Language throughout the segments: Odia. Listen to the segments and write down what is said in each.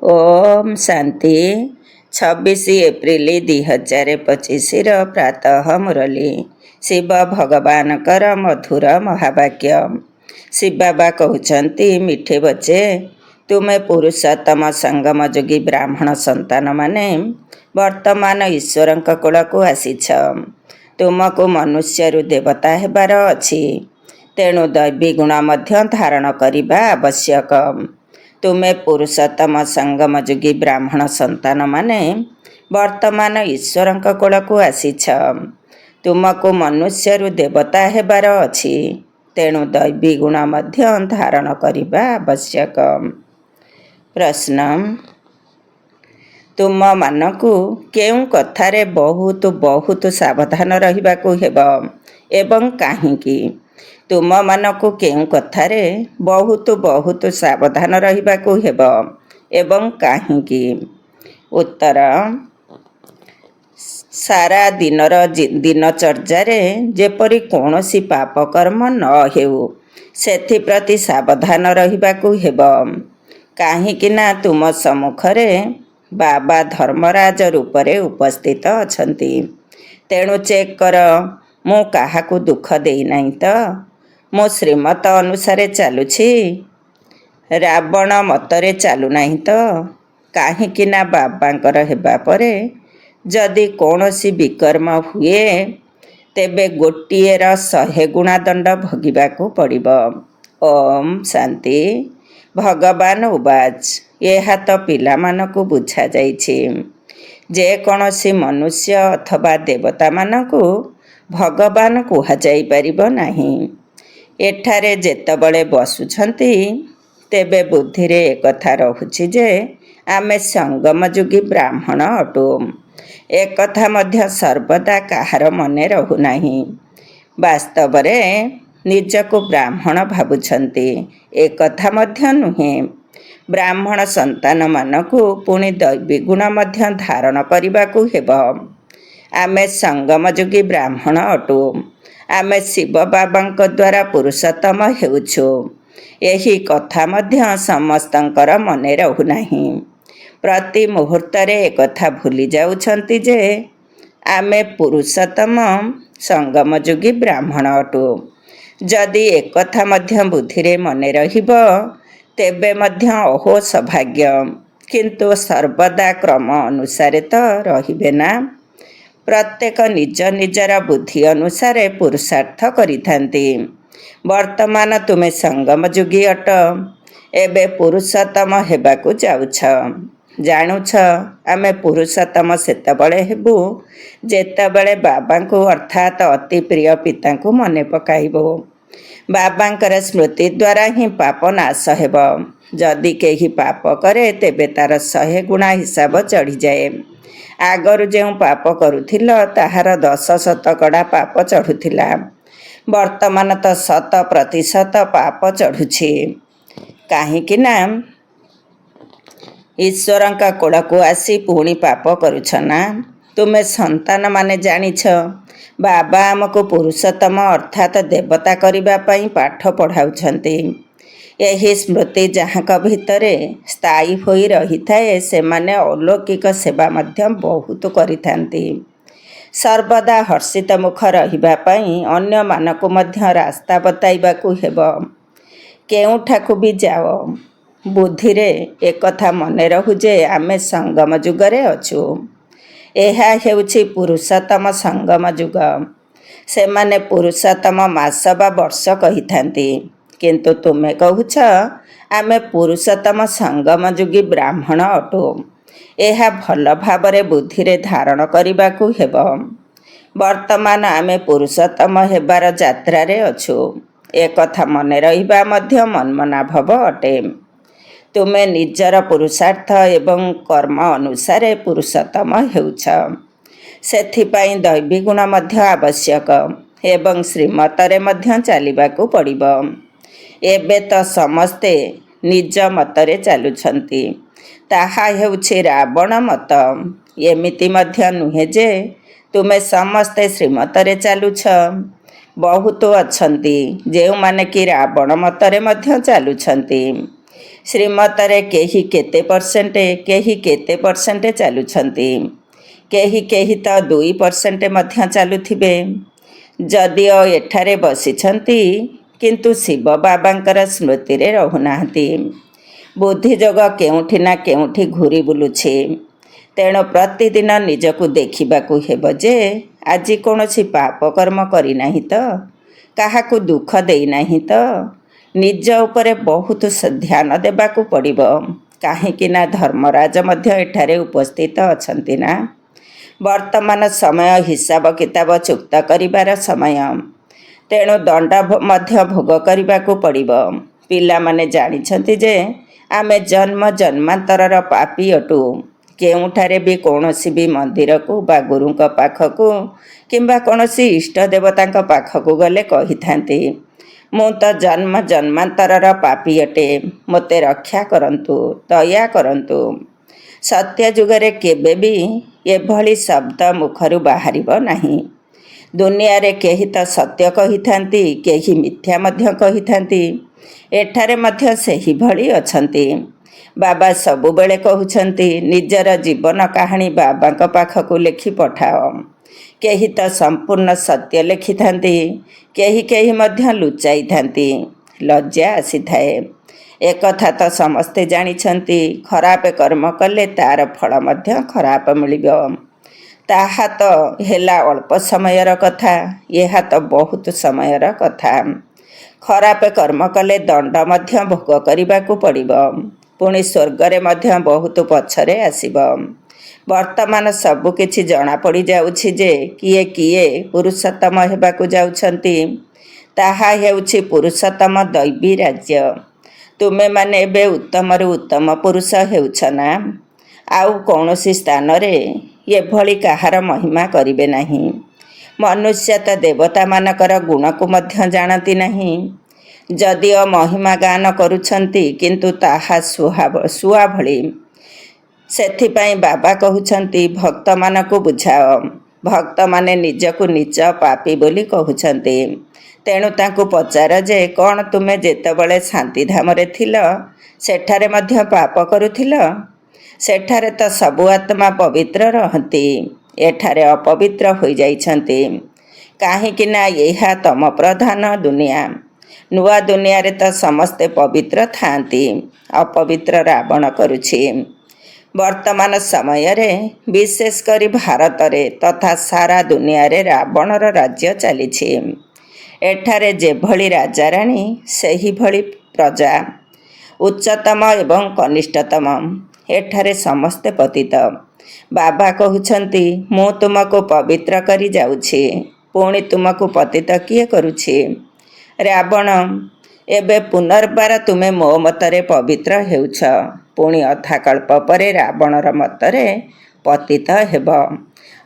ओम शांति 26 एप्रिल 2025 प्रातः मुरली शिव भगवानकर मधुर महावाक्य। शिव बाबा कहते मिठे बच्चे, तुमे पुरुषोत्तम संगम योगी ब्राह्मण संतान माने वर्तमान ईश्वर कोल को आसीछ। तुमको मनुष्य देवता हेबार अछि, तेणु दैवी गुण मध्य धारण करिबा आवश्यक। तुमे पुरुषोत्तम संगम योगी ब्राह्मण संतान माने वर्तमान ईश्वर कोल को आसीछ। तुमको मनुष्य देवता हेबार अछि, तेणु दैवी गुण मध्य धारण करिबा आवश्यक। प्रश्न, तुम मानकु केउं कथारे बहुत बहुत सावधान रहिबाकु हेब एवं काहींकी? तुम मानकु केउं कथारे बहुत बहुत सावधान रहिबाकु हेब एवं काहींकी? उत्तर, सारा दिनर दिनचर्यारे जेपरि कौनसी पाप कर्म न हेउ सेथिप्रति सावधान रहिबाकु हेब। काहींकिना तुम सम्मुखरे बाबा धर्मराज रूपरे उपस्थित अछंती। तेणु चेक कर, मु काहाकु दुख देई नाही त? मु श्रीमत अनुसारे चालुछि, रावण मतरे चालु नाही त? काहींकिना बाबांकर हेबा परे जदि कौनसी विकर्म हुए तेबे गोटिएर 100 गुणा दंड भोगिबाकु पड़िब। ओम शांति। भगवान उवाच, एहा तो पिलामानकु बुझा जाइछि। जे कौनसी मनुष्य अथवा देवता मानकु भगवान कुहा जाई परिबो नाही। एठारे जेतबळे बसुछंती तेबे बुद्धिरे एकथा रहुछि जे आमे संगम योगी ब्राह्मण अटु। एकथा मध्य सर्वदा काहार मने रहु नाही। वास्तवरे निजको ब्राह्मण भावुछंती, एकथा मध्य नुहे। ब्राह्मण संतान मानकु पुणी दैवी गुण मध्य धारण करिबाकु हेब। आमे संगम योगी ब्राह्मण अटु। आमे शिव बाबांक द्वारा पुरुषोत्तम हेउछु। एही कथा मध्य समस्तंकर मने रहु नाही। प्रति मुहूर्तरे एकथा भूली जाउछंती जे आमे पुरुषोत्तम संगम योगी ब्राह्मण अटु। जदि एकथा मध्य बुद्धिरे मने रहिब तेबे मध्य अहो सौभाग्य, किंतु सर्वदा क्रम अनुसारे तो रहिबे ना। प्रत्येक निज निजर बुद्धि अनुसारे पुरुषार्थ करिथांती। वर्तमान तुमे संगम योगी अट, एबे पुरुषोत्तम हेबाकु जाउछ। जानुछ, आमे पुरुषोत्तम सेतबळे हेबु जेतबळे बाबांकु अर्थात अति प्रिय पितांकु मने पकाइबो। बाबांकर स्मृति द्वारा ही पाप नाश हेब। जदि केही पाप करे तेबे तार 100 गुणा हिसाब चढ़ी जाए। आगरु जेउ पाप करुथिल ताहार 10% पाप चढ़ुथिला, वर्तमान तो 100% पाप चढ़ुछि। काहींकिना ईश्वरंका कोड़को आसी पुणी पाप करुछ ना। तुमे संतान माने जानिछ, बाबा आमको पुरुषोत्तम अर्थात देवता करिबा पई पाठ पढ़ाउछंती। एही स्मृति जहाँक भितरे स्थायी होई रहिथाए सेमाने अलौकिक सेवा मध्य बहुत करिथांती। सर्वदा हर्षित मुख रहिबा पई अन्य मानकु मध्य रास्ता बताइबाकु हेब। केउठाकु भी जाओ, बुद्धिरे एकथा मने रहु जे आमे संगम युगरे अछु। एहा हेउछि पुरुषोत्तम संगम युग। सेमाने पुरुषोत्तम मास बा वर्ष कहिथांती, किंतु तुमे कहुछ आमे पुरुषोत्तम संगम योगी ब्राह्मण अटु। एहा भल भावरे बुद्धिरे धारण करिबाकु हेब। वर्तमान आमे पुरुषोत्तम हेबार यात्रारे अछु। एकथा मने रहिबा मध्य मनमना भव अटे। तुमे निजर पुरुषार्थ एवं कर्म अनुसारे पुरुषोत्तम हेउछ। सेथिपाई दैवी गुण मध्य आवश्यक एवं श्रीमतरे मध्य चालिबाकु पड़िब। एबे तो समस्ते निज मतरे चालुछंती, ताहा हेउछि रावण मत। एमिति मध्य नुहे जे तुमे समस्ते श्रीमतरे चालुछ। बहुत अछंती जेउ माने कि रावण मतरे मध्य चालुछंती। ଶ୍ରୀମତରେ କେହି କେତେ ପରସେଣ୍ଟ, କେହି କେତେ ପରସେଣ୍ଟ ଚାଲୁଛନ୍ତି, କେହି କେହି ତ 2% ମଧ୍ୟ ଚାଲୁଥିବେ। ଯଦିଓ ଏଠାରେ ବସିଛନ୍ତି କିନ୍ତୁ ଶିବ ବାବାଙ୍କର ସ୍ମୃତିରେ ରହୁନାହାନ୍ତି। ବୁଦ୍ଧିଯୋଗ କେଉଁଠି ନା କେଉଁଠି ଘୁରି ବୁଲୁଛି। ତେଣୁ ପ୍ରତିଦିନ ନିଜକୁ ଦେଖିବାକୁ ହେବ ଯେ ଆଜି କୌଣସି ପାପ କର୍ମ କରିନାହିଁ ତ, କାହାକୁ ଦୁଃଖ ଦେଇନାହିଁ ତ। ନିଜ ଉପରେ ବହୁତ ଧ୍ୟାନ ଦେବାକୁ ପଡ଼ିବ। କାହିଁକି ନା ଧର୍ମରାଜ ମଧ୍ୟ ଏଠାରେ ଉପସ୍ଥିତ ଅଛନ୍ତି ନା। ବର୍ତ୍ତମାନ ସମୟ ହିସାବ କିତାବ ଚୁକ୍ତ କରିବାର ସମୟ। ତେଣୁ ଦଣ୍ଡ ମଧ୍ୟ ଭୋଗ କରିବାକୁ ପଡ଼ିବ। ପିଲାମାନେ ଜାଣିଛନ୍ତି ଯେ ଆମେ ଜନ୍ମ ଜନ୍ମାନ୍ତରର ପାପୀ ଅଟୁ। କେଉଁଠାରେ ବି କୌଣସି ବି ମନ୍ଦିରକୁ ବା ଗୁରୁଙ୍କ ପାଖକୁ କିମ୍ବା କୌଣସି ଇଷ୍ଟ ଦେବତାଙ୍କ ପାଖକୁ ଗଲେ କହିଥାନ୍ତି, ମୁଁ ତ ଜନ୍ମ ଜନ୍ମାନ୍ତରର ପାପୀ ଅଟେ, ମୋତେ ରକ୍ଷା କରନ୍ତୁ, ଦୟା କରନ୍ତୁ। ସତ୍ୟ ଯୁଗରେ କେବେ ବି ଏଭଳି ଶବ୍ଦ ମୁଖରୁ ବାହାରିବ ନାହିଁ। ଦୁନିଆରେ କେହି ତ ସତ୍ୟ କହିଥାନ୍ତି, କେହି ମିଥ୍ୟା ମଧ୍ୟ କହିଥାନ୍ତି। ଏଠାରେ ମଧ୍ୟ ସେହିଭଳି ଅଛନ୍ତି। ବାବା ସବୁବେଳେ କହୁଛନ୍ତି ନିଜର ଜୀବନ କାହାଣୀ ବାବାଙ୍କ ପାଖକୁ ଲେଖି ପଠାଅ। କେହି ତ ସମ୍ପୂର୍ଣ୍ଣ ସତ୍ୟ ଲେଖିଥାନ୍ତି, କେହି କେହି ମଧ୍ୟ ଲୁଚାଇଥାନ୍ତି। ଲଜ୍ଜା ଆସିଥାଏ। ଏକଥା ତ ସମସ୍ତେ ଜାଣିଛନ୍ତି, ଖରାପ କର୍ମ କଲେ ତା'ର ଫଳ ମଧ୍ୟ ଖରାପ ମିଳିବ। ତାହା ତ ହେଲା ଅଳ୍ପ ସମୟର କଥା, ଏହା ତ ବହୁତ ସମୟର କଥା। ଖରାପ କର୍ମ କଲେ ଦଣ୍ଡ ମଧ୍ୟ ଭୋଗ କରିବାକୁ ପଡ଼ିବ। ପୁଣି ସ୍ୱର୍ଗରେ ମଧ୍ୟ ବହୁତ ପଛରେ ଆସିବ। ବର୍ତ୍ତମାନ ସବୁକିଛି ଜଣାପଡ଼ିଯାଉଛି ଯେ କିଏ କିଏ ପୁରୁଷୋତ୍ତମ ହେବାକୁ ଯାଉଛନ୍ତି। ତାହା ହେଉଛି ପୁରୁଷୋତ୍ତମ ଦୈବୀ ରାଜ୍ୟ। ତୁମେମାନେ ଏବେ ଉତ୍ତମରୁ ଉତ୍ତମ ପୁରୁଷ ହେଉଛ ନା। ଆଉ କୌଣସି ସ୍ଥାନରେ ଏଭଳି କାହାର ମହିମା କରିବେ ନାହିଁ। ମନୁଷ୍ୟ ତ ଦେବତାମାନଙ୍କର ଗୁଣକୁ ମଧ୍ୟ ଜାଣନ୍ତି ନାହିଁ। ଯଦିଓ ମହିମା ଗାନ କରୁଛନ୍ତି କିନ୍ତୁ ତାହା ଶୁଆ ଭଳି। ସେଥିପାଇଁ ବାବା କହୁଛନ୍ତି ଭକ୍ତମାନଙ୍କୁ ବୁଝାଅ। ଭକ୍ତମାନେ ନିଜକୁ ନିଜ ପାପୀ ବୋଲି କହୁଛନ୍ତି। ତେଣୁ ତାଙ୍କୁ ପଚାର ଯେ କ'ଣ ତୁମେ ଯେତେବେଳେ ଶାନ୍ତିଧାମରେ ଥିଲ ସେଠାରେ ମଧ୍ୟ ପାପ କରୁଥିଲ? ସେଠାରେ ତ ସବୁ ଆତ୍ମା ପବିତ୍ର ରହନ୍ତି, ଏଠାରେ ଅପବିତ୍ର ହୋଇଯାଇଛନ୍ତି। କାହିଁକି ନା ଏହା ତମ ପ୍ରଧାନ ଦୁନିଆ। ନୂଆ ଦୁନିଆରେ ତ ସମସ୍ତେ ପବିତ୍ର ଥାଆନ୍ତି, ଅପବିତ୍ର ରାବଣ କରୁଛି। ବର୍ତ୍ତମାନ ସମୟରେ ବିଶେଷ କରି ଭାରତରେ ତଥା ସାରା ଦୁନିଆରେ ରାବଣର ରାଜ୍ୟ ଚାଲିଛି। ଏଠାରେ ଯେଭଳି ରାଜାରାଣୀ ସେହିଭଳି ପ୍ରଜା, ଉଚ୍ଚତମ ଏବଂ କନିଷ୍ଠତମ। ଏଠାରେ ସମସ୍ତେ ପତିତ। ବାବା କହୁଛନ୍ତି ମୁଁ ତୁମକୁ ପବିତ୍ର କରି ଯାଉଛି, ପୁଣି ତୁମକୁ ପତିତ କିଏ କରୁଛି? ରାବଣ। ଏବେ ପୁନର୍ବାର ତୁମେ ମୋ ମତରେ ପବିତ୍ର ହେଉଛ, ପୁଣି ଅଧାକଳ୍ପ ପରେ ରାବଣର ମତରେ ପତିତ ହେବ।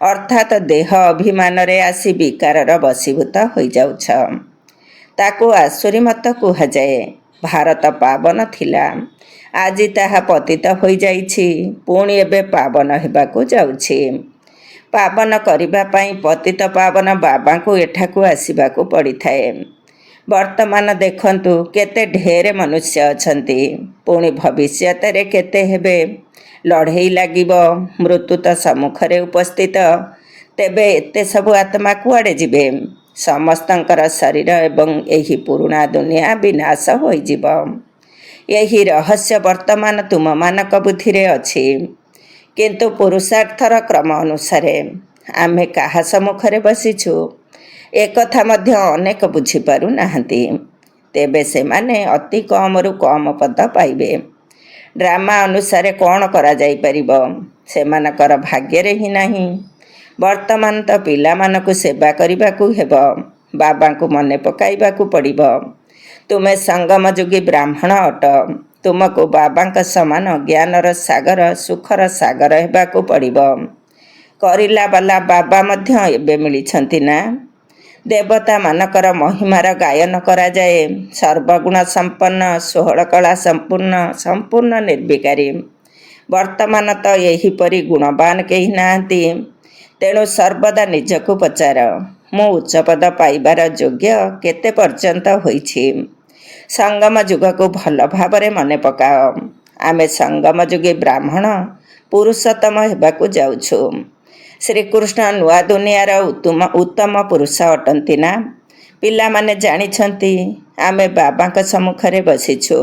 ଅର୍ଥାତ୍ ଦେହ ଅଭିମାନରେ ଆସି ବିକାରର ବଶୀଭୂତ ହୋଇଯାଉଛ। ତାକୁ ଆସୁରୀ ମତ କୁହାଯାଏ। ଭାରତ ପାବନ ଥିଲା, ଆଜି ତାହା ପତିତ ହୋଇଯାଇଛି, ପୁଣି ଏବେ ପାବନ ହେବାକୁ ଯାଉଛି। ପାବନ କରିବା ପାଇଁ ପତିତ ପାବନ ବାବାଙ୍କୁ ଏଠାକୁ ଆସିବାକୁ ପଡ଼ିଥାଏ। ବର୍ତ୍ତମାନ ଦେଖନ୍ତୁ କେତେ ଢେର ମନୁଷ୍ୟ ଅଛନ୍ତି, ପୁଣି ଭବିଷ୍ୟତରେ କେତେ ହେବେ। ଲଢ଼େଇ ଲାଗିବ, ମୃତ୍ୟୁ ତ ସମ୍ମୁଖରେ ଉପସ୍ଥିତ। ତେବେ ଏତେ ସବୁ ଆତ୍ମା କୁଆଡ଼େ ଯିବେ? ସମସ୍ତଙ୍କର ଶରୀର ଏବଂ ଏହି ପୁରୁଣା ଦୁନିଆ ବିନାଶ ହୋଇଯିବ। ଏହି ରହସ୍ୟ ବର୍ତ୍ତମାନ ତୁମମାନଙ୍କ ବୁଦ୍ଧିରେ ଅଛି। କିନ୍ତୁ ପୁରୁଷାର୍ଥର କ୍ରମ ଅନୁସାରେ ଆମେ କାହା ସମ୍ମୁଖରେ ବସିଛୁ, ଏକଥା ମଧ୍ୟ ଅନେକ ବୁଝିପାରୁନାହାନ୍ତି। ତେବେ ସେମାନେ ଅତି କମରୁ କମ ପଦ ପାଇବେ। ଡ୍ରାମା ଅନୁସାରେ କ'ଣ କରାଯାଇପାରିବ? ସେମାନଙ୍କର ଭାଗ୍ୟରେ ହିଁ ନାହିଁ। ବର୍ତ୍ତମାନ ତ ପିଲାମାନଙ୍କୁ ସେବା କରିବାକୁ ହେବ, ବାବାଙ୍କୁ ମନେ ପକାଇବାକୁ ପଡ଼ିବ। ତୁମେ ସଙ୍ଗମଯୋଗୀ ବ୍ରାହ୍ମଣ ଅଟ। ତୁମକୁ ବାବାଙ୍କ ସମାନ ଜ୍ଞାନର ସାଗର, ସୁଖର ସାଗର ହେବାକୁ ପଡ଼ିବ। କରିଲା ବାଲା ବାବା ମଧ୍ୟ ଏବେ ମିଳିଛନ୍ତି ନା। ଦେବତାମାନଙ୍କର ମହିମାର ଗାୟନ କରାଯାଏ। ସର୍ବଗୁଣ ସମ୍ପନ୍ନ, 16 କଳା ସମ୍ପୂର୍ଣ୍ଣ, ସମ୍ପୂର୍ଣ୍ଣ ନିର୍ବିକାରୀ। ବର୍ତ୍ତମାନ ତ ଏହିପରି ଗୁଣବାନ କେହି ନାହାନ୍ତି। ତେଣୁ ସର୍ବଦା ନିଜକୁ ପଚାର, ମୁଁ ଉଚ୍ଚପଦ ପାଇବାର ଯୋଗ୍ୟ କେତେ ପର୍ଯ୍ୟନ୍ତ ହୋଇଛି? ସଙ୍ଗମ ଯୁଗକୁ ଭଲ ଭାବରେ ମନେ ପକାଅ। ଆମେ ସଙ୍ଗମ ଯୁଗୀ ବ୍ରାହ୍ମଣ ପୁରୁଷୋତ୍ତମ ହେବାକୁ ଯାଉଛୁ। ଶ୍ରୀକୃଷ୍ଣ ନୂଆ ଦୁନିଆର ଉତ୍ତମ ପୁରୁଷ ଅଟନ୍ତି ନା? ପିଲାମାନେ ଜାଣିଛନ୍ତି ଆମେ ବାବାଙ୍କ ସମ୍ମୁଖରେ ବସିଛୁ,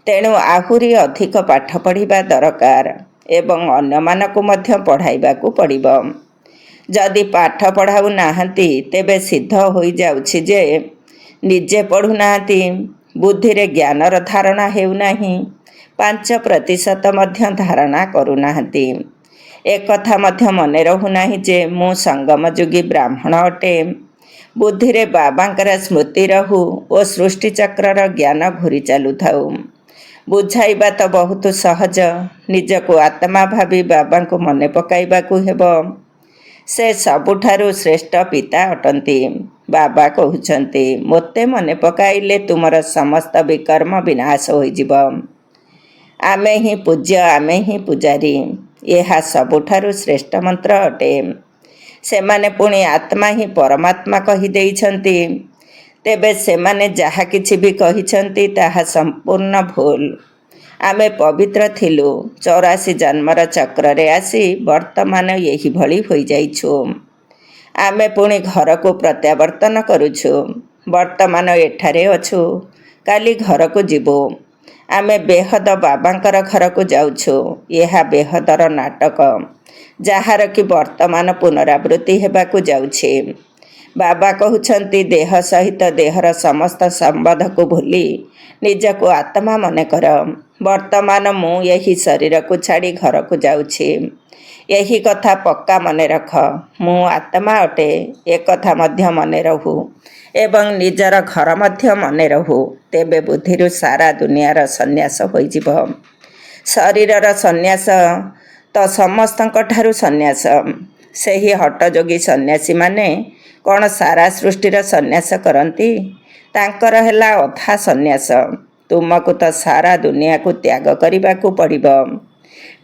ତେଣୁ ଆହୁରି ଅଧିକ ପାଠ ପଢ଼ିବା ଦରକାର ଏବଂ ଅନ୍ୟମାନଙ୍କୁ ମଧ୍ୟ ପଢ଼ାଇବାକୁ ପଡ଼ିବ। ଯଦି ପାଠ ପଢ଼ାଉ ନାହାନ୍ତି ତେବେ ସିଦ୍ଧ ହୋଇଯାଉଛି ଯେ ନିଜେ ପଢ଼ୁନାହାନ୍ତି, ବୁଦ୍ଧିରେ ଜ୍ଞାନର ଧାରଣା ହେଉନାହିଁ, 5% ମଧ୍ୟ ଧାରଣା କରୁନାହାନ୍ତି। ଏକଥା ମଧ୍ୟ ମନେ ରହୁନାହିଁ ଯେ ମୁଁ ସଙ୍ଗମ ଯୁଗୀ ବ୍ରାହ୍ମଣ ଅଟେ। ବୁଦ୍ଧିରେ ବାବାଙ୍କର ସ୍ମୃତି ରହୁ ଓ ସୃଷ୍ଟିଚକ୍ରର ଜ୍ଞାନ ଘୂରି ଚାଲୁଥାଉ। ବୁଝାଇବା ତ ବହୁତ ସହଜ। ନିଜକୁ ଆତ୍ମା ଭାବି ବାବାଙ୍କୁ ମନେ ପକାଇବାକୁ ହେବ। ସେ ସବୁଠାରୁ ଶ୍ରେଷ୍ଠ ପିତା ଅଟନ୍ତି। ବାବା କହୁଛନ୍ତି, ମୋତେ ମନେ ପକାଇଲେ ତୁମର ସମସ୍ତ ବିକର୍ମ ବିନାଶ ହୋଇଯିବ। ଆମେ ହିଁ ପୂଜ୍ୟ, ଆମେ ହିଁ ପୂଜାରୀ। ଏହା ସବୁଠାରୁ ଶ୍ରେଷ୍ଠ ମନ୍ତ୍ର ଅଟେ। ସେମାନେ ପୁଣି ଆତ୍ମା ହିଁ ପରମାତ୍ମା କହିଦେଇଛନ୍ତି। ତେବେ ସେମାନେ ଯାହା କିଛି ବି କହିଛନ୍ତି ତାହା ସମ୍ପୂର୍ଣ୍ଣ ଭୁଲ। ଆମେ ପବିତ୍ର ଥିଲୁ, 84 ଜନ୍ମର ଚକ୍ରରେ ଆସି ବର୍ତ୍ତମାନ ଏହିଭଳି ହୋଇଯାଇଛୁ। ଆମେ ପୁଣି ଘରକୁ ପ୍ରତ୍ୟାବର୍ତ୍ତନ କରୁଛୁ। ବର୍ତ୍ତମାନ ଏଠାରେ ଅଛୁ, କାଲି ଘରକୁ ଯିବୁ। ଆମେ ବେହଦ ବାବାଙ୍କର ଘରକୁ ଯାଉଛୁ। ଏହା ବେହଦର ନାଟକ, ଯାହାର କି ବର୍ତ୍ତମାନ ପୁନରାବୃତ୍ତି ହେବାକୁ ଯାଉଛି। ବାବା କହୁଛନ୍ତି, ଦେହ ସହିତ ଦେହର ସମସ୍ତ ସମ୍ବନ୍ଧକୁ ଭୁଲି ନିଜକୁ ଆତ୍ମା ମନେ କର। ବର୍ତ୍ତମାନ ମୁଁ ଏହି ଶରୀରକୁ ଛାଡ଼ି ଘରକୁ ଯାଉଛି। ଏହି କଥା ପକ୍କା ମନେ ରଖ। ମୁଁ ଆତ୍ମା ଅଟେ, ଏକଥା ମଧ୍ୟ ମନେ ରହୁ ଏବଂ ନିଜର ଘର ମଧ୍ୟ ମନେ ରହୁ। ତେବେ ବୁଦ୍ଧିରୁ ସାରା ଦୁନିଆର ସନ୍ନ୍ୟାସ ହୋଇଯିବ। ଶରୀରର ସନ୍ନ୍ୟାସ ତ ସମସ୍ତଙ୍କଠାରୁ ସନ୍ନ୍ୟାସ। ସେହି ହଟଯୋଗୀ ସନ୍ନ୍ୟାସୀମାନେ କ'ଣ ସାରା ସୃଷ୍ଟିର ସନ୍ନ୍ୟାସ କରନ୍ତି? ତାଙ୍କର ହେଲା ଅଧା ସନ୍ନ୍ୟାସ। ତୁମକୁ ତ ସାରା ଦୁନିଆକୁ ତ୍ୟାଗ କରିବାକୁ ପଡ଼ିବ।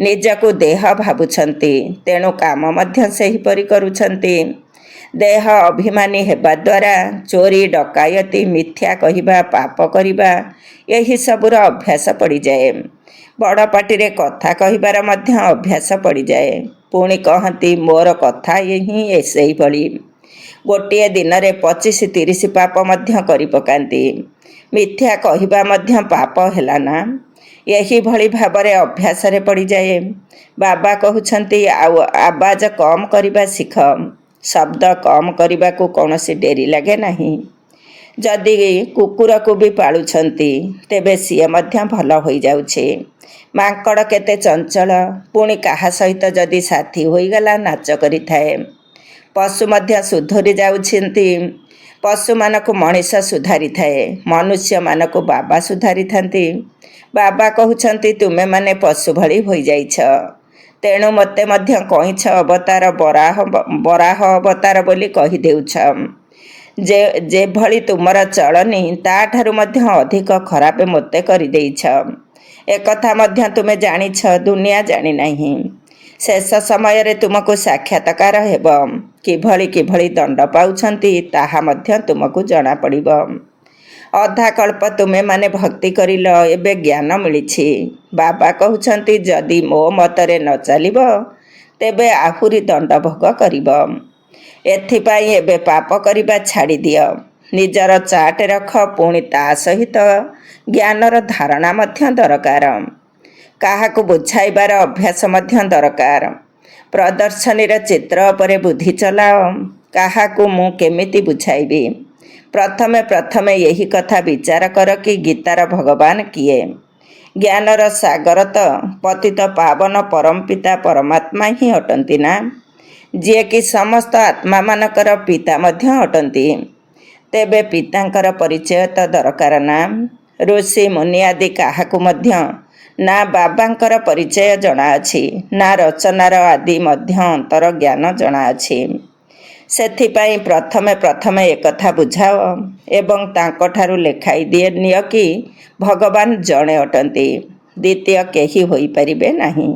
ନିଜକୁ ଦେହ ଭାବୁଛନ୍ତି, ତେଣୁ କାମ ମଧ୍ୟ ସେହିପରି କରୁଛନ୍ତି। ଦେହ ଅଭିମାନୀ ହେବା ଦ୍ୱାରା ଚୋରି, ଡକାୟତି, ମିଥ୍ୟା କହିବା, ପାପ କରିବା ଏହିସବୁର ଅଭ୍ୟାସ ପଡ଼ିଯାଏ। ବଡ଼ ପାଟିରେ କଥା କହିବାର ମଧ୍ୟ ଅଭ୍ୟାସ ପଡ଼ିଯାଏ। ପୁଣି କହନ୍ତି, ମୋର କଥା ହିଁ ସେହିଭଳି। ଗୋଟିଏ ଦିନରେ 25-30 ପାପ ମଧ୍ୟ କରି ପକାନ୍ତି। ମିଥ୍ୟା କହିବା ମଧ୍ୟ ପାପ ହେଲା ନା? ଏହିଭଳି ଭାବରେ ଅଭ୍ୟାସରେ ପଡ଼ିଯାଏ। ବାବା କହୁଛନ୍ତି, ଆଉ ଆବାଜ କମ୍ କରିବା ଶିଖ। ଶବ୍ଦ କମ୍ କରିବାକୁ କୌଣସି ଡେରି ଲାଗେ ନାହିଁ। ଯଦି କୁକୁରକୁ ବି ପାଳୁଛନ୍ତି, ତେବେ ସିଏ ମଧ୍ୟ ଭଲ ହୋଇଯାଉଛି। ମାଙ୍କଡ଼ କେତେ ଚଞ୍ଚଳ, ପୁଣି କାହା ସହିତ ଯଦି ସାଥୀ ହୋଇଗଲା ନାଚ କରିଥାଏ। ପଶୁ ମଧ୍ୟ ସୁଧୁରି ଯାଉଛନ୍ତି। ପଶୁମାନଙ୍କୁ ମଣିଷ ସୁଧାରିଥାଏ, ମନୁଷ୍ୟମାନଙ୍କୁ ବାବା ସୁଧାରିଥାନ୍ତି। ବାବା କହୁଛନ୍ତି, ତୁମେମାନେ ପଶୁ ଭଳି ହୋଇଯାଇଛ, ତେଣୁ ମୋତେ ମଧ୍ୟ କଇଁଛ ଅବତାର, ବରାହ ଅବତାର ବୋଲି କହିଦେଉଛ। ଯେଭଳି ତୁମର ଚଳନୀ ତାଠାରୁ ମଧ୍ୟ ଅଧିକ ଖରାପ ମୋତେ କରିଦେଇଛ। ଏକଥା ମଧ୍ୟ ତୁମେ ଜାଣିଛ, ଦୁନିଆ ଜାଣିନାହିଁ। ଶେଷ ସମୟରେ ତୁମକୁ ସାକ୍ଷାତକାର ହେବ। କିଭଳି କିଭଳି ଦଣ୍ଡ ପାଉଛନ୍ତି ତାହା ମଧ୍ୟ ତୁମକୁ ଜଣାପଡ଼ିବ। ଅଧା କଳ୍ପ ତୁମେମାନେ ଭକ୍ତି କରିଲ, ଏବେ ଜ୍ଞାନ ମିଳିଛି। ବାବା କହୁଛନ୍ତି, ଯଦି ମୋ ମତରେ ନ ଚାଲିବ ତେବେ ଆହୁରି ଦଣ୍ଡ ଭୋଗ କରିବ। ଏଥିପାଇଁ ଏବେ ପାପ କରିବା ଛାଡ଼ିଦିଅ। ନିଜର ଚାଟ ରଖ, ପୁଣି ତା ସହିତ ଜ୍ଞାନର ଧାରଣା ମଧ୍ୟ ଦରକାର। କାହାକୁ ବୁଝାଇବାର ଅଭ୍ୟାସ ମଧ୍ୟ ଦରକାର। ପ୍ରଦର୍ଶନୀର ଚିତ୍ର ଉପରେ ବୁଦ୍ଧି ଚଲାଅ। କାହାକୁ ମୁଁ କେମିତି ବୁଝାଇବି? ପ୍ରଥମେ ଏହି କଥା ବିଚାର କର କି ଗୀତାର ଭଗବାନ କିଏ? ଜ୍ଞାନର ସାଗର ତ ପତିତ ପାବନ ପରମପିତା ପରମାତ୍ମା ହିଁ ଅଟନ୍ତି ନା, ଯିଏକି ସମସ୍ତ ଆତ୍ମାମାନଙ୍କର ପିତା ମଧ୍ୟ ଅଟନ୍ତି। ତେବେ ପିତାଙ୍କର ପରିଚୟ ତ ଦରକାର ନା? ଋଷି ମୁନି ଆଦି କାହାକୁ ମଧ୍ୟ ନା ବାବାଙ୍କର ପରିଚୟ ଜଣାଅଛି, ନା ରଚନାର ଆଦି ମଧ୍ୟ ଅନ୍ତର ଜ୍ଞାନ ଜଣାଅଛି। ସେଥିପାଇଁ ପ୍ରଥମେ ଏକଥା ବୁଝାଅ ଏବଂ ତାଙ୍କଠାରୁ ଲେଖାଇ ନିଅ କି ଭଗବାନ ଜଣେ ଅଟନ୍ତି, ଦ୍ୱିତୀୟ କେହି ହୋଇପାରିବେ ନାହିଁ।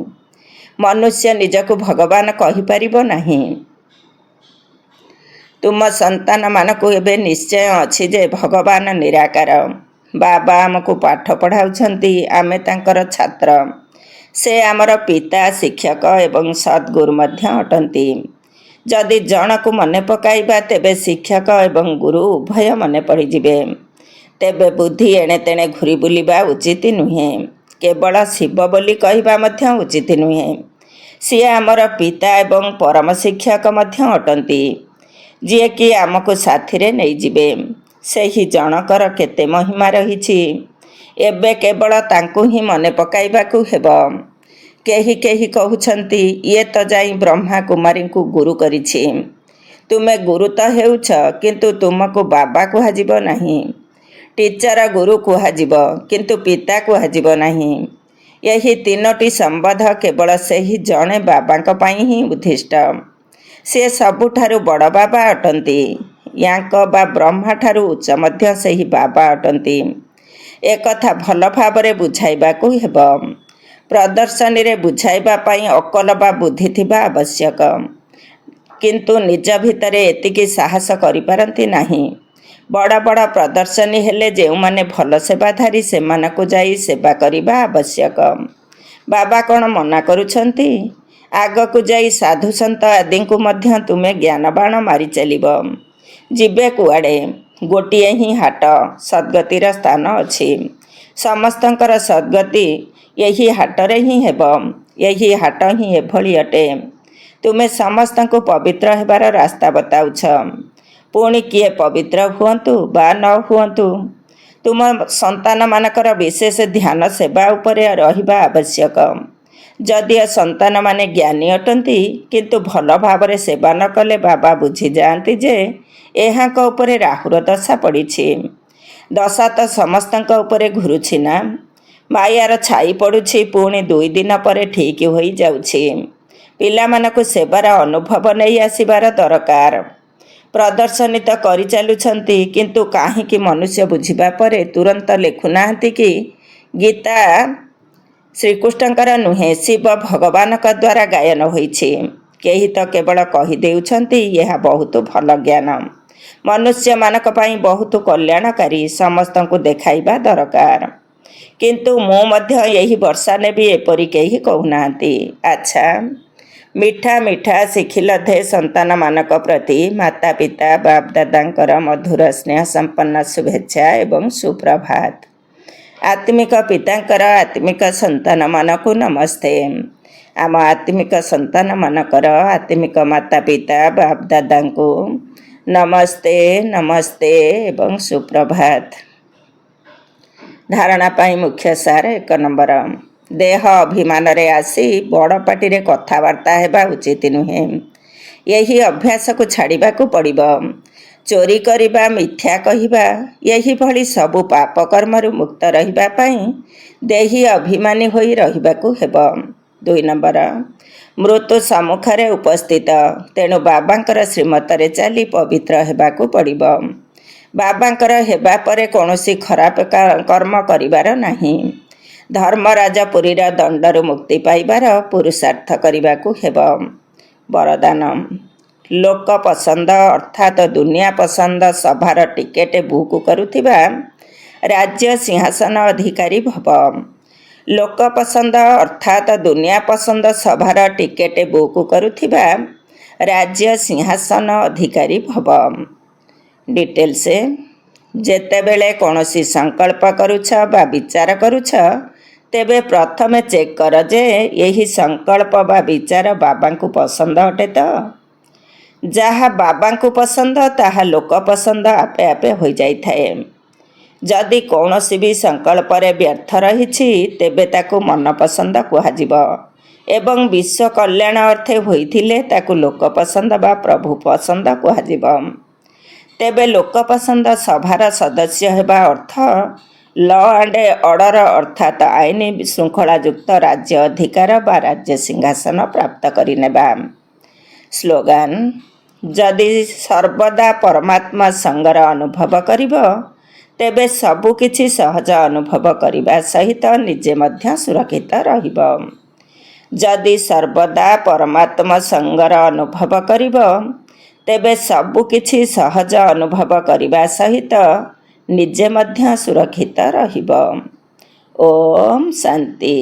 ମନୁଷ୍ୟ ନିଜକୁ ଭଗବାନ କହିପାରିବ ନାହିଁ। ତୁମ ସନ୍ତାନମାନଙ୍କୁ ଏବେ ନିଶ୍ଚୟ ଅଛି ଯେ ଭଗବାନ ନିରାକାର। ବାବା ଆମକୁ ପାଠ ପଢ଼ାଉଛନ୍ତି, ଆମେ ତାଙ୍କର ଛାତ୍ର। ସେ ଆମର ପିତା, ଶିକ୍ଷକ ଏବଂ ସଦ୍ଗୁରୁ ମଧ୍ୟ ଅଟନ୍ତି। ଯଦି ଜଣକୁ ମନେ ପକାଇବା ତେବେ ଶିକ୍ଷକ ଏବଂ ଗୁରୁ ଉଭୟ ମନେ ପଡ଼ିଯିବେ। ତେବେ ବୁଦ୍ଧି ଏଣେ ତେଣେ ଘୁରି ବୁଲିବା ଉଚିତ ନୁହେଁ। କେବଳ ଶିବ ବୋଲି କହିବା ମଧ୍ୟ ଉଚିତ ନୁହେଁ। ସିଏ ଆମର ପିତା ଏବଂ ପରମ ଶିକ୍ଷକ ମଧ୍ୟ ଅଟନ୍ତି, ଯିଏକି ଆମକୁ ସାଥିରେ ନେଇଯିବେ। ସେହି ଜଣକର କେତେ ମହିମା ରହିଛି। ଏବେ କେବଳ ତାଙ୍କୁ ହିଁ ମନେ ପକାଇବାକୁ ହେବ। କେହି କେହି କହୁଛନ୍ତି, ଇଏ ତ ଯାଇ ବ୍ରହ୍ମା କୁମାରୀଙ୍କୁ ଗୁରୁ କରିଛି। ତୁମେ ଗୁରୁ ତ ହେଉଛ, କିନ୍ତୁ ତୁମକୁ ବାବା କୁହାଯିବ ନାହିଁ। ଟିଚର ଗୁରୁ କୁହାଯିବ, କିନ୍ତୁ ପିତା କୁହାଯିବ ନାହିଁ। ଏହି ତିନୋଟି ସମ୍ବନ୍ଧ କେବଳ ସେହି ଜଣେ ବାବାଙ୍କ ପାଇଁ ହିଁ ଉଦ୍ଦିଷ୍ଟ। ସେ ସବୁଠାରୁ ବଡ଼ ବାବା ଅଟନ୍ତି। ୟାଙ୍କ ବା ବ୍ରହ୍ମାଠାରୁ ଉଚ୍ଚ ମଧ୍ୟ ସେହି ବାବା ଅଟନ୍ତି। ଏକଥା ଭଲ ଭାବରେ ବୁଝାଇବାକୁ ହେବ। ପ୍ରଦର୍ଶନୀରେ ବୁଝାଇବା ପାଇଁ ଅକଲ ବା ବୁଦ୍ଧି ଥିବା ଆବଶ୍ୟକ, କିନ୍ତୁ ନିଜ ଭିତରେ ଏତିକି ସାହସ କରିପାରନ୍ତି ନାହିଁ। ବଡ଼ ବଡ଼ ପ୍ରଦର୍ଶନୀ ହେଲେ ଯେଉଁମାନେ ଭଲ ସେବାଧାରୀ ସେମାନଙ୍କୁ ଯାଇ ସେବା କରିବା ଆବଶ୍ୟକ। ବାବା କ'ଣ ମନା କରୁଛନ୍ତି? ଆଗକୁ ଯାଇ ସାଧୁସନ୍ଥ ଆଦିଙ୍କୁ ମଧ୍ୟ ତୁମେ ଜ୍ଞାନବାଣ ମାରି ଚାଲିବ। ଯିବେ କୁଆଡ଼େ? ଗୋଟିଏ ହିଁ ହାଟ, ସଦ୍ଗତିର ସ୍ଥାନ ଅଛି। ସମସ୍ତଙ୍କର ସଦ୍ଗତି ଏହି ହାଟରେ ହିଁ ହେବ। ଏହି ହାଟ ହିଁ ଏଭଳି ଅଟେ। ତୁମେ ସମସ୍ତଙ୍କୁ ପବିତ୍ର ହେବାର ରାସ୍ତା ବତାଉଛ। ପୁଣି କିଏ ପବିତ୍ର ହୁଅନ୍ତୁ ବା ନ ହୁଅନ୍ତୁ, ତୁମ ସନ୍ତାନମାନଙ୍କର ବିଶେଷ ଧ୍ୟାନ ସେବା ଉପରେ ରହିବା ଆବଶ୍ୟକ। ଯଦିଓ ସନ୍ତାନମାନେ ଜ୍ଞାନୀ ଅଟନ୍ତି, କିନ୍ତୁ ଭଲ ଭାବରେ ସେବା ନ କଲେ ବାବା ବୁଝିଯାଆନ୍ତି ଯେ ଏହାଙ୍କ ଉପରେ ରାହୁର ଦଶା ପଡ଼ିଛି। ଦଶା ତ ସମସ୍ତଙ୍କ ଉପରେ ଘୁରୁଛି ନା। ମାୟାର ଛାଇ ପଡ଼ୁଛି, ପୁଣି 2 ଦିନ ପରେ ଠିକ୍ ହୋଇଯାଉଛି। ପିଲାମାନଙ୍କୁ ସେବାର ଅନୁଭବ ନେଇ ଆସିବାର ଦରକାର। ପ୍ରଦର୍ଶନୀ ତ କରିଚାଲୁଛନ୍ତି, କିନ୍ତୁ କାହିଁକି ମନୁଷ୍ୟ ବୁଝିବା ପରେ ତୁରନ୍ତ ଲେଖୁନାହାନ୍ତି କି ଗୀତା ଶ୍ରୀକୃଷ୍ଣଙ୍କର ନୁହେଁ, ଶିବ ଭଗବାନଙ୍କ ଦ୍ୱାରା ଗାୟନ ହୋଇଛି। କେହି ତ କେବଳ କହିଦେଉଛନ୍ତି, ଏହା ବହୁତ ଭଲ ଜ୍ଞାନ, ମନୁଷ୍ୟମାନଙ୍କ ପାଇଁ ବହୁତ କଲ୍ୟାଣକାରୀ, ସମସ୍ତଙ୍କୁ ଦେଖାଇବା ଦରକାର। କିନ୍ତୁ ମୁଁ ମଧ୍ୟ ଏହି ବର୍ଷା ନେବି, ଏପରି କେହି କହୁନାହାନ୍ତି। ଆଚ୍ଛା, ମିଠା ମିଠା ଶିଖିଲଧେ ସନ୍ତାନମାନଙ୍କ ପ୍ରତି ମାତା ପିତା ବାପଦାଦାଙ୍କର ମଧୁର ସ୍ନେହ ସମ୍ପନ୍ନ ଶୁଭେଚ୍ଛା ଏବଂ ସୁପ୍ରଭାତ। ଆତ୍ମିକ ପିତାଙ୍କର ଆତ୍ମିକ ସନ୍ତାନମାନଙ୍କୁ ନମସ୍ତେ। ଆମ ଆତ୍ମିକ ସନ୍ତାନମାନଙ୍କର ଆତ୍ମିକ ମାତା ପିତା ବାପଦାଦାଙ୍କୁ ନମସ୍ତେ, ନମସ୍ତେ ଏବଂ ସୁପ୍ରଭାତ। ଧାରଣା ପାଇଁ ମୁଖ୍ୟ ସାର 1 ନମ୍ବର, ଦେହ ଅଭିମାନରେ ଆସି ବଡ଼ ପାଟିରେ କଥାବାର୍ତ୍ତା ହେବା ଉଚିତ ନୁହେଁ। ଏହି ଅଭ୍ୟାସକୁ ଛାଡ଼ିବାକୁ ପଡ଼ିବ। ଚୋରି କରିବା, ମିଥ୍ୟା କହିବା, ଏହିଭଳି ସବୁ ପାପ କର୍ମରୁ ମୁକ୍ତ ରହିବା ପାଇଁ ଦେହୀ ଅଭିମାନୀ ହୋଇ ରହିବାକୁ ହେବ। 2 ନମ୍ବର, ମୃତ୍ୟୁ ସମ୍ମୁଖରେ ଉପସ୍ଥିତ, ତେଣୁ ବାବାଙ୍କର ଶ୍ରୀମତରେ ଚାଲି ପବିତ୍ର ହେବାକୁ ପଡ଼ିବ। ବାବାଙ୍କର ହେବା ପରେ କୌଣସି ଖରାପ କର୍ମ କରିବାର ନାହିଁ। ଧର୍ମରାଜପୁରୀର ଦଣ୍ଡରୁ ମୁକ୍ତି ପାଇବାର ପୁରୁଷାର୍ଥ କରିବାକୁ ହେବ। ବରଦାନ, ଲୋକ ପସନ୍ଦ ଅର୍ଥାତ୍ ଦୁନିଆ ପସନ୍ଦ ସଭାର ଟିକେଟ ବୁକ୍ କରୁଥିବା ରାଜ୍ୟ ସିଂହାସନ ଅଧିକାରୀ ଭବ। ଲୋକ ପସନ୍ଦ ଅର୍ଥାତ୍ ଦୁନିଆ ପସନ୍ଦ ସଭାର ଟିକେଟ ବୁକ୍ କରୁଥିବା ରାଜ୍ୟ ସିଂହାସନ ଅଧିକାରୀ ଭବ। ଡିଟେଲ୍ସ, ଯେତେବେଳେ କୌଣସି ସଂକଳ୍ପ କରୁଛ ବା ବିଚାର କରୁଛ, ତେବେ ପ୍ରଥମେ ଚେକ୍ କର ଯେ ଏହି ସଂକଳ୍ପ ବା ବିଚାର ବାବାଙ୍କୁ ପସନ୍ଦ ଅଟେ ତ। ଯାହା ବାବାଙ୍କୁ ପସନ୍ଦ ତାହା ଲୋକ ପସନ୍ଦ ଆପେ ଆପେ ହୋଇଯାଇଥାଏ। ଯଦି କୌଣସି ବି ସଂକଳ୍ପରେ ବ୍ୟର୍ଥ ରହିଛି, ତେବେ ତାକୁ ମନପସନ୍ଦ କୁହାଯିବ ଏବଂ ବିଶ୍ୱ କଲ୍ୟାଣ ଅର୍ଥେ ହୋଇଥିଲେ ତାକୁ ଲୋକ ପସନ୍ଦ ବା ପ୍ରଭୁ ପସନ୍ଦ କୁହାଯିବ। ତେବେ ଲୋକ ପସନ୍ଦ ସଭାର ସଦସ୍ୟ ହେବା ଅର୍ଥ ଲ ଆଣ୍ଡ ଅର୍ଡ଼ର ଅର୍ଥାତ୍ ଆଇନ ଶୃଙ୍ଖଳାଯୁକ୍ତ ରାଜ୍ୟ ଅଧିକାର ବା ରାଜ୍ୟ ସିଂହାସନ ପ୍ରାପ୍ତ କରିନେବା। ସ୍ଲୋଗାନ, ଯଦି ସର୍ବଦା ପରମାତ୍ମା ସଙ୍ଗର ଅନୁଭବ କରିବ, ତେବେ ସବୁକିଛି ସହଜ ଅନୁଭବ କରିବା ସହିତ ନିଜେ ମଧ୍ୟ ସୁରକ୍ଷିତ ରହିବ। ଯଦି ସର୍ବଦା ପରମାତ୍ମା ସଙ୍ଗର ଅନୁଭବ କରିବ, ତେବେ ସବୁକିଛି ସହଜ ଅନୁଭବ କରିବା ସହିତ ନିଜେ ମଧ୍ୟ ସୁରକ୍ଷିତ ରହିବ। ଓମ୍ ଶାନ୍ତି।